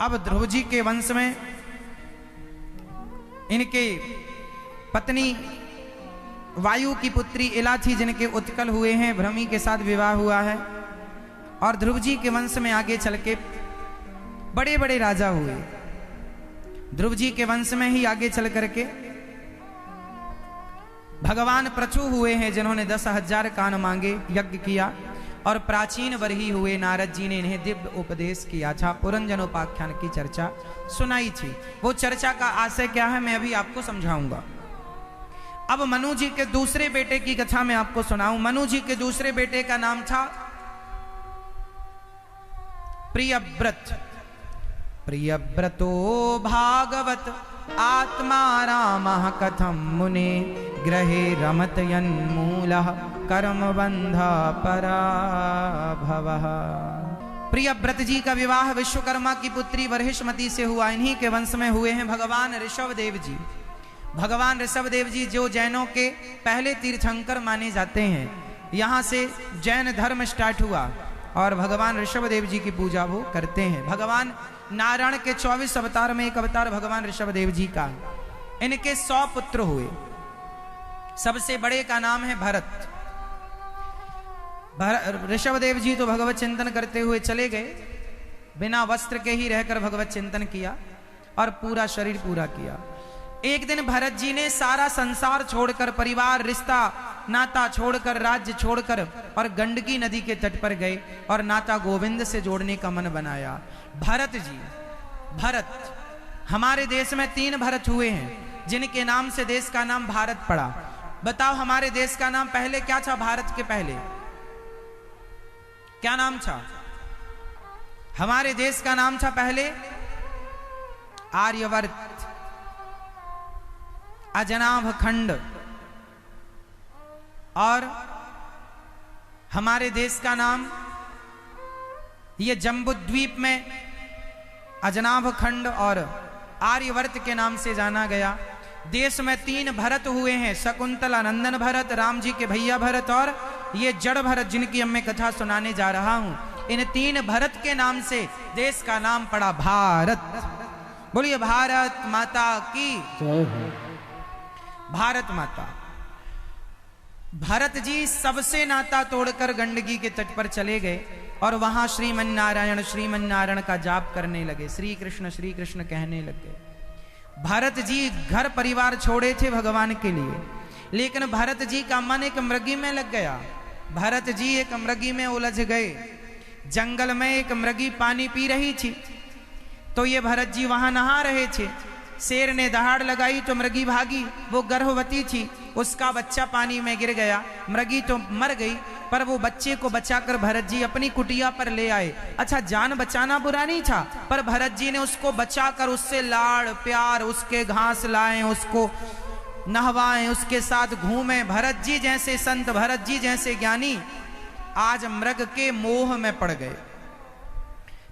अब ध्रुव जी के वंश में इनके पत्नी वायु की पुत्री इला थी, जिनके उत्कल हुए हैं, भ्रमी के साथ विवाह हुआ है। और ध्रुव जी के वंश में आगे चल के बड़े बड़े राजा हुए। ध्रुव जी के वंश में ही आगे चल करके भगवान प्रचु हुए हैं, जिन्होंने 10,000 कान मांगे, यज्ञ किया। और प्राचीन वरही हुए नारद जी ने इन्हें दिव्य उपदेश किया था। पुरंजन उपाख्यान की चर्चा सुनाई थी। वो चर्चा का आशय क्या है मैं अभी आपको समझाऊंगा। अब मनु जी के दूसरे बेटे की कथा मैं आपको सुनाऊं। मनु जी के दूसरे बेटे का नाम था प्रियव्रत। प्रियव्रतो भागवत आत्मा रामः कथम मुने ग्रहे रमत यन्मूलः कर्म बंध पराभवः। प्रियव्रत जी का विवाह विश्वकर्मा की पुत्री वरहिष्मती से हुआ। इन्हीं के वंश में हुए हैं भगवान ऋषभ देव जी। भगवान ऋषभ देव जी जो जैनों के पहले तीर्थंकर माने जाते हैं। यहाँ से जैन धर्म स्टार्ट हुआ और भगवान ऋषभ देव जी की पूजा वो करते हैं। भगवान नारायण के 24 अवतार में एक अवतार भगवान ऋषभ देव जी का। इनके 100 पुत्र हुए। सबसे बड़े का नाम है भरत। ऋषभ देव जी तो भगवत चिंतन करते हुए चले गए, बिना वस्त्र के ही रहकर भगवत चिंतन किया और पूरा शरीर पूरा किया। एक दिन भरत जी ने सारा संसार छोड़कर, परिवार रिश्ता नाता छोड़कर, राज्य छोड़कर और गंडकी नदी के तट पर गए और नाता गोविंद से जोड़ने का मन बनाया। भरत जी, भरत, हमारे देश में 3 भरत हुए हैं, जिनके नाम से देश का नाम भारत पड़ा। बताओ हमारे देश का नाम पहले क्या था? भारत के पहले क्या नाम था? हमारे देश का नाम था पहले आर्यवर्त, अजनाभ खंड। और हमारे देश का नाम ये जम्बूद्वीप में अजनाभ खंड और आर्यवर्त के नाम से जाना गया। देश में 3 भरत हुए हैं, शकुंतला नंदन भरत, राम जी के भैया भरत और ये जड़ भरत, जिनकी अब मैं कथा सुनाने जा रहा हूं। इन 3 भरत के नाम से देश का नाम पड़ा भारत। बोलिए भारत माता की जय हो। भारत माता। भरत जी सबसे नाता तोड़कर गंडकी के तट पर चले गए और वहां श्रीमन नारायण का जाप करने लगे। श्री कृष्ण कहने लगे। भरत जी घर परिवार छोड़े थे भगवान के लिए, लेकिन भरत जी का मन एक मृगी में लग गया। भरत जी एक मृगी में उलझ गए। जंगल में एक मृगी पानी पी रही थी, तो ये भरत जी वहां नहा रहे थे। शेर ने दहाड़ लगाई तो मृगी भागी। वो गर्भवती थी, उसका बच्चा पानी में गिर गया। मृगी तो मर गई, पर वो बच्चे को बचाकर भरत जी अपनी कुटिया पर ले आए। अच्छा, जान बचाना बुरा नहीं था, पर भरत जी ने उसको बचाकर उससे लाड़ प्यार, उसके घास लाए, उसको नहवाएं, उसके साथ घूमे। भरत जी जैसे संत, भरत जी जैसे ज्ञानी आज मृग के मोह में पड़ गए।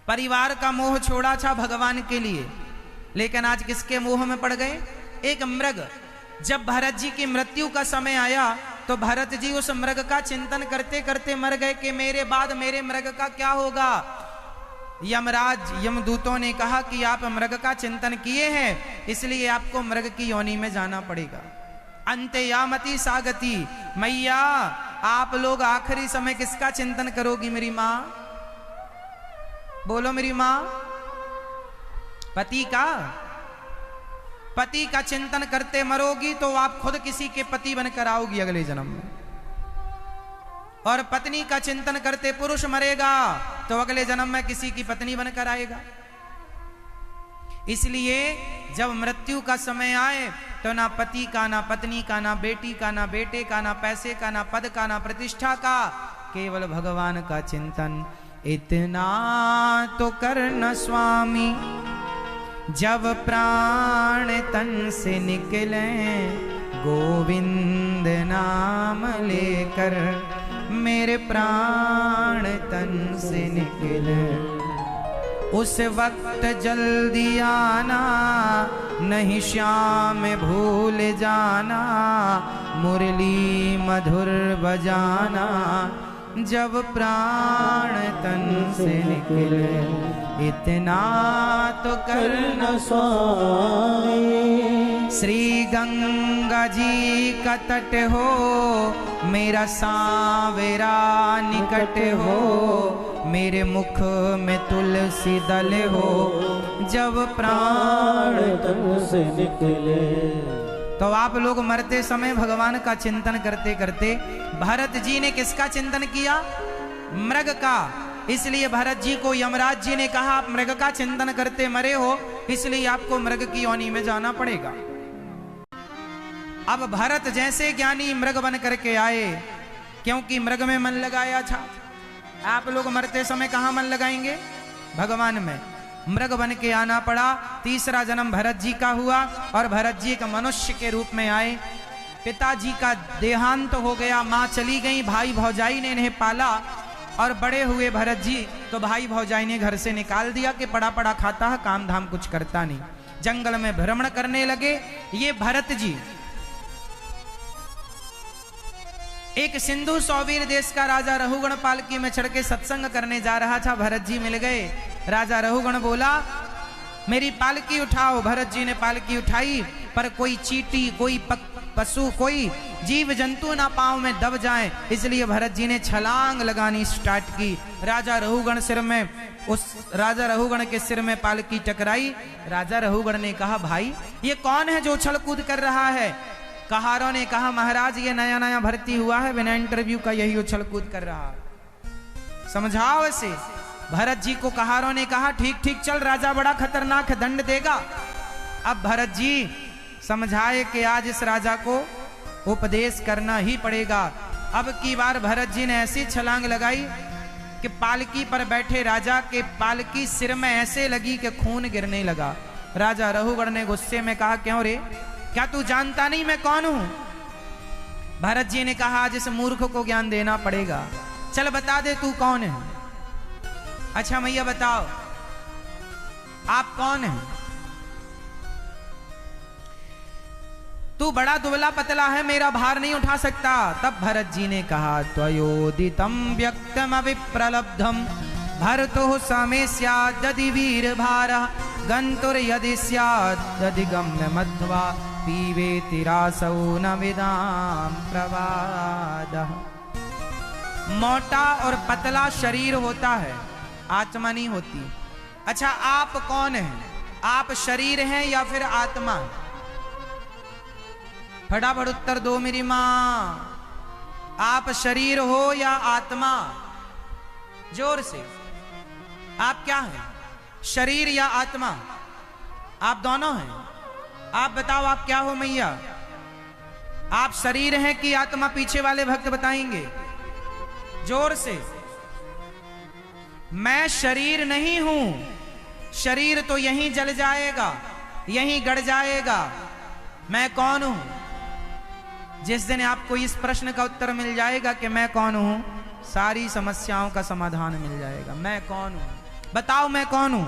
परिवार का मोह छोड़ा था भगवान के लिए, लेकिन आज किसके मोह में पड़ गए? एक मृग। जब भरत जी की मृत्यु का समय आया तो भरत जी उस मृग का चिंतन करते करते मर गए कि मेरे बाद मेरे मृग का क्या होगा। यमराज यमदूतों ने कहा कि आप मृग का चिंतन किए हैं, इसलिए आपको मृग की योनि में जाना पड़ेगा। अंत्ययामति सागति। मैया आप लोग आखिरी समय किसका चिंतन करोगी? मेरी माँ, बोलो मेरी माँ। पति का। पति का चिंतन करते मरोगी तो आप खुद किसी के पति बनकर आओगी अगले जन्म में। और पत्नी का चिंतन करते पुरुष मरेगा तो अगले जन्म में किसी की पत्नी बनकर आएगा। इसलिए जब मृत्यु का समय आए तो ना पति का, ना पत्नी का, ना बेटी का, ना बेटे का, ना पैसे का, ना पद का, ना प्रतिष्ठा का, केवल भगवान का चिंतन। इतना तो करना स्वामी जब प्राण तन से निकले, गोविंद नाम लेकर मेरे प्राण तन से निकले। उस वक्त जल्दी आना, नहीं श्याम भूल जाना, मुरली मधुर बजाना, जब प्राण तन से निकले। इतना तो करना स्वामी। श्री गंगा जी का तट हो, मेरा सांवेरा निकट हो, मेरे मुख में तुलसी दल हो, जब प्राण तन से निकले। तो आप लोग मरते समय भगवान का चिंतन करते करते, भरत जी ने किसका चिंतन किया? मृग का। इसलिए भरत जी को यमराज जी ने कहा आप मृग का चिंतन करते मरे हो, इसलिए आपको मृग की योनि में जाना पड़ेगा। अब भरत जैसे ज्ञानी मृग बन करके आए, क्योंकि मृग में मन लगाया था। आप लोग मरते समय कहां मन लगाएंगे? भगवान में। मृग बन के आना पड़ा। तीसरा जन्म भरत जी का हुआ और भरत जी एक मनुष्य के रूप में आए। पिताजी का देहांत हो गया, मां चली गई, भाई भौजाई ने इन्हें पाला और बड़े हुए भरत जी तो भाई भौजाई ने घर से निकाल दिया कि पड़ा पड़ा खाता है, काम धाम कुछ करता नहीं। जंगल में भ्रमण करने लगे। ये भरत जी एक सिंधु सौवीर देश का राजा रहुगण पालकी में चढ़ के सत्संग करने जा रहा था। भरत जी मिल गए। राजा रहुगण बोला मेरी पालकी उठाओ। भरत जी ने पालकी उठाई, पर कोई चींटी, कोई पशु, कोई जीव जंतु ना पांव में दब जाए, इसलिए भरत जी ने छलांग लगानी स्टार्ट की। राजा रहुगण राजा रहुगण के सिर में पालकी टकराई। राजा रहुगण ने कहा भाई ये कौन है जो उछल कूद कर रहा है? कहारों ने कहा महाराज ये नया नया भर्ती हुआ है, बिना इंटरव्यू का यही उछल कूद कर रहा, समझाओ इसे। भरत जी को कहारों ने कहा ठीक ठीक चल, राजा बड़ा खतरनाक है, दंड देगा। अब भरत जी समझाए कि आज इस राजा को उपदेश करना ही पड़ेगा। अब की बार भरत जी ने ऐसी छलांग लगाई कि पालकी पर बैठे राजा के पालकी सिर में ऐसे लगी कि खून गिरने लगा। राजा रहुगण ने गुस्से में कहा क्यों रे, क्या तू जानता नहीं मैं कौन हूं? भरत जी ने कहा आज इस मूर्ख को ज्ञान देना पड़ेगा, चल बता दे तू कौन है। अच्छा मैया बताओ आप कौन है? तू बड़ा दुबला पतला है, मेरा भार नहीं उठा सकता। तब भरत जी ने कहा त्वयोदितम व्यक्तम अभिप्रलब्धम भरतो समे स्याद् यदि वीर भारः गन्तुर यदि स्याद् यदि गम्य मध्वा पीवेति रासौ न विदाम प्रवादः। मोटा और पतला शरीर होता है, आत्मा नहीं होती। अच्छा आप कौन हैं? आप शरीर हैं या फिर आत्मा? फटाफट उत्तर दो मेरी मां। आप शरीर हो या आत्मा? जोर से। आप क्या हैं, शरीर या आत्मा? आप दोनों हैं। आप बताओ आप क्या हो मैया? आप शरीर हैं कि आत्मा? पीछे वाले भक्त बताएंगे जोर से। मैं शरीर नहीं हूं, शरीर तो यहीं जल जाएगा, यहीं गड़ जाएगा। मैं कौन हूं? जिस दिन आपको इस प्रश्न का उत्तर मिल जाएगा कि मैं कौन हूं, सारी समस्याओं का समाधान मिल जाएगा। मैं कौन हूं? बताओ मैं कौन हूं?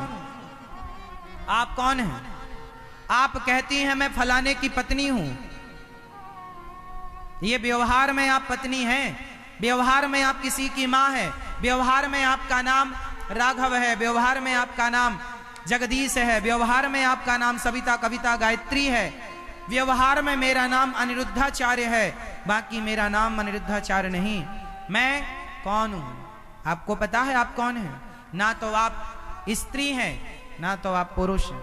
आप कौन हैं? आप कहती हैं मैं फलाने की पत्नी हूं। ये व्यवहार में आप पत्नी हैं, व्यवहार में आप किसी की मां है, व्यवहार में आपका नाम राघव है, व्यवहार में आपका नाम जगदीश है, व्यवहार में आपका नाम सविता कविता गायत्री है, व्यवहार में मेरा नाम अनिरुद्धाचार्य है, बाकी मेरा नाम अनिरुद्धाचार्य नहीं। मैं कौन हूं? आपको पता है आप कौन हैं? ना तो आप स्त्री हैं, ना तो आप पुरुष हैं,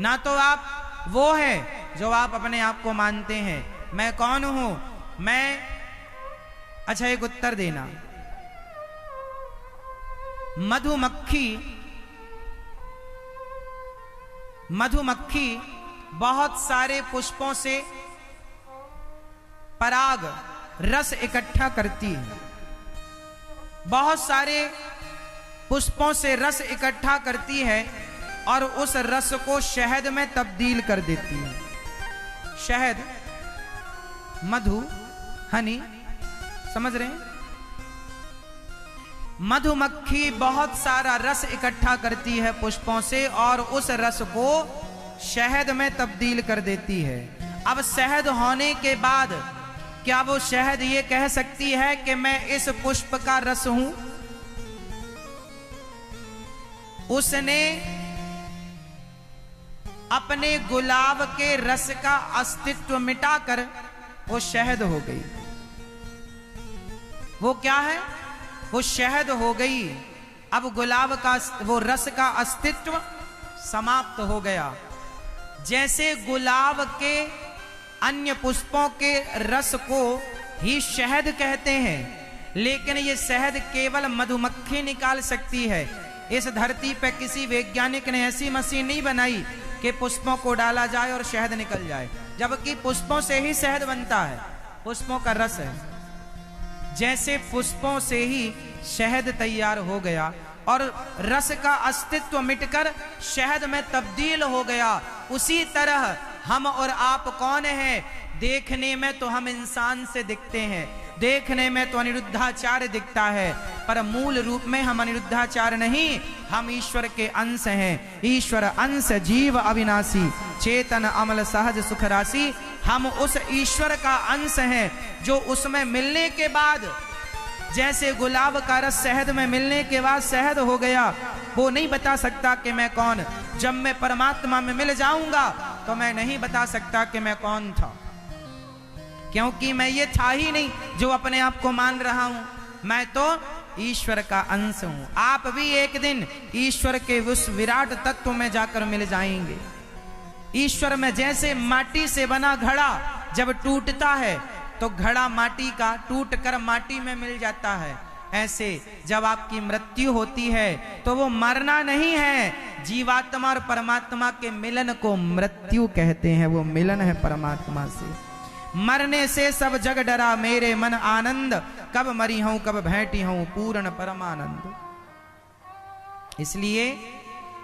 ना तो आप वो है जो आप अपने आप को मानते हैं। मैं कौन हूं? मैं, अच्छा एक उत्तर देना। मधुमक्खी बहुत सारे पुष्पों से पराग रस इकट्ठा करती है, बहुत सारे पुष्पों से रस इकट्ठा करती है और उस रस को शहद में तब्दील कर देती है। शहद, मधु, हनी, समझ रहे हैं? मधुमक्खी बहुत सारा रस इकट्ठा करती है पुष्पों से और उस रस को शहद में तब्दील कर देती है। अब शहद होने के बाद क्या वो शहद ये कह सकती है कि मैं इस पुष्प का रस हूं? उसने अपने गुलाब के रस का अस्तित्व मिटाकर वो शहद हो गई। वो क्या है? वो शहद हो गई। अब गुलाब का वो रस का अस्तित्व समाप्त हो गया। जैसे गुलाब के अन्य पुष्पों के रस को ही शहद कहते हैं, लेकिन ये शहद केवल मधुमक्खी निकाल सकती है। इस धरती पर किसी वैज्ञानिक ने ऐसी मशीन नहीं बनाई कि पुष्पों को डाला जाए और शहद निकल जाए, जबकि पुष्पों से ही शहद बनता है, पुष्पों का रस है। जैसे पुष्पों से ही शहद तैयार हो गया और रस का अस्तित्व मिटकर शहद में तब्दील हो गया, उसी तरह हम और आप कौन हैं? देखने में तो हम इंसान से दिखते हैं, देखने में तो अनिरुद्धाचार्य दिखता है, पर मूल रूप में हम अनिरुद्धाचार्य नहीं, हम ईश्वर के अंश हैं। ईश्वर अंश जीव अविनाशी, चेतन अमल सहज सुख राशि। हम उस ईश्वर का अंश हैं जो उसमें मिलने के बाद, जैसे गुलाब का रस शहद में मिलने के बाद शहद हो गया, वो नहीं बता सकता कि मैं कौन। जब मैं परमात्मा में मिल जाऊंगा तो मैं नहीं बता सकता कि मैं कौन था, क्योंकि मैं ये था ही नहीं जो अपने आप को मान रहा हूं। मैं तो ईश्वर का अंश हूं। आप भी एक दिन ईश्वर के उस विराट तत्व में जाकर मिल जाएंगे। ईश्वर में जैसे माटी से बना घड़ा जब टूटता है तो घड़ा माटी का टूटकर माटी में मिल जाता है, ऐसे जब आपकी मृत्यु होती है तो वो मरना नहीं है, जीवात्मा और परमात्मा के मिलन को मृत्यु कहते हैं। वो मिलन है परमात्मा से। मरने से सब जग डरा मेरे मन आनंद, कब मरी हूं कब भेंटी हूं पूर्ण परमानंद। इसलिए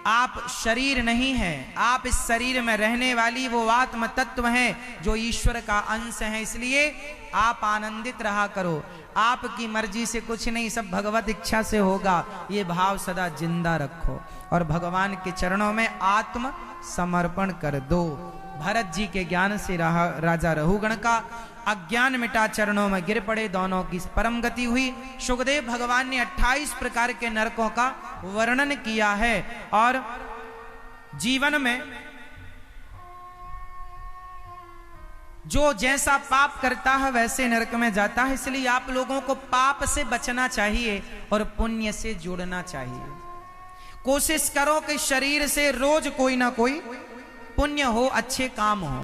आप शरीर नहीं हैं, आप इस शरीर में रहने वाली वो आत्म तत्व हैं जो ईश्वर का अंश है। इसलिए आप आनंदित रहा करो। आपकी मर्जी से कुछ नहीं, सब भगवत इच्छा से होगा, ये भाव सदा जिंदा रखो और भगवान के चरणों में आत्म समर्पण कर दो। भरत जी के ज्ञान से राजा रहुगण का अज्ञान मिटा, चरणों में गिर पड़े, दोनों की परम गति हुई। सुखदेव भगवान ने 28 प्रकार के नरकों का वर्णन किया है और जीवन में जो जैसा पाप करता है वैसे नरक में जाता है। इसलिए आप लोगों को पाप से बचना चाहिए और पुण्य से जुड़ना चाहिए। कोशिश करो कि शरीर से रोज कोई ना कोई पुण्य हो, अच्छे काम हो।